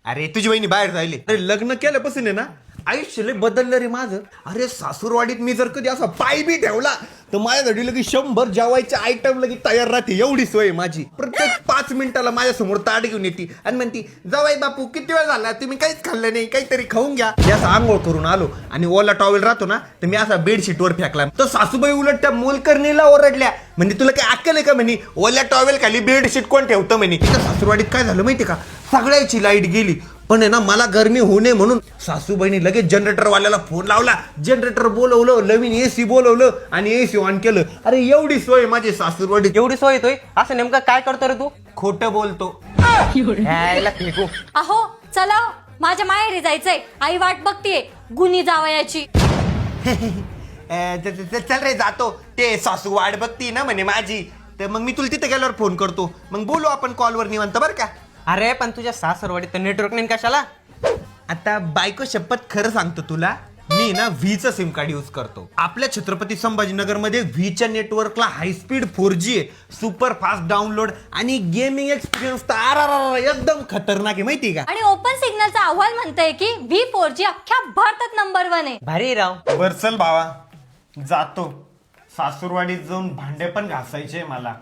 अरे तुझी बहिणी बाहेर राहिली. अरे लग्न केल्यापासून आहे ना आयुष्य लय बदललं रे माझं. अरे सासूरवाडीत मी जर कधी असा पाय बी ठेवला तर माझ्यासाठी लगेच 100 जेवायचे आयटम लगेच तयार राहते. एवढी सोय आहे माझी. प्रत्येक 5 मिनिटाला माझ्यासमोर ताट घेऊन येते आणि म्हणती जावाई बापू किती वेळ झाला तुम्ही काहीच खाल्लं नाही काहीतरी खाऊन घ्या. मी असं आंघोळ करून आलो आणि ओला टॉवेल राहतो ना तर मी असा बेडशीटवर फेकला तर सासूबाई उलट त्या मोलकर्णीला ओरडल्या. म्हणजे तुला काय अक्कल आहे का म्हणे ओल्या टॉवेल खाली बेडशीट कोण ठेवतं म्हणे. तिथं सासूरवाडीत काय झालं माहिती का सगळ्याची लाईट गेली पण आहे ना मला गरमी होऊ नये म्हणून सासूबाईनी लगेच जनरेटर वाल्याला फोन लावला. जनरेटर बोलवलं नवीन एसी बोलवलं आणि एसी ऑन केलं. अरे एवढी सोय माझी सासूरवाडी. एवढी सोय येतोय असं नेमकं काय करतो रे तू? खोटं बोलतो. यायला फेकू. अहो चला माझ्या माहेरी जायचंय. आई वाट बघतीये गुणी जावयाची. चल रे जातो. ते सासू वाट बघती ना म्हणे माझी तर मग मी तुला तिथे गेल्यावर फोन करतो. मग बोलू आपण कॉलवर निवांत बरं का. अरे पण तुझ्या सासरवाडीत तर नेटवर्क नाही कशाला? आता बायको शपथ खरं सांगतो तुला मी ना व्हीचं सिम कार्ड यूज करतो. आपल्या छत्रपती संभाजीनगर मध्ये व्हीच्या नेटवर्कला हाय स्पीड 4G आहे. सुपर फास्ट डाउनलोड आणि गेमिंग एक्सपिरियन्स तर एकदम खतरनाक आहे माहिती का. आणि ओपन सिग्नलचा अहवाल म्हणतोय की V4G अख्ख्या भारतात नंबर 1 आहे. भारी राव. बरसल भावा जातो. सासूरवाडीत जाऊन भांडे पण घासायचे मला.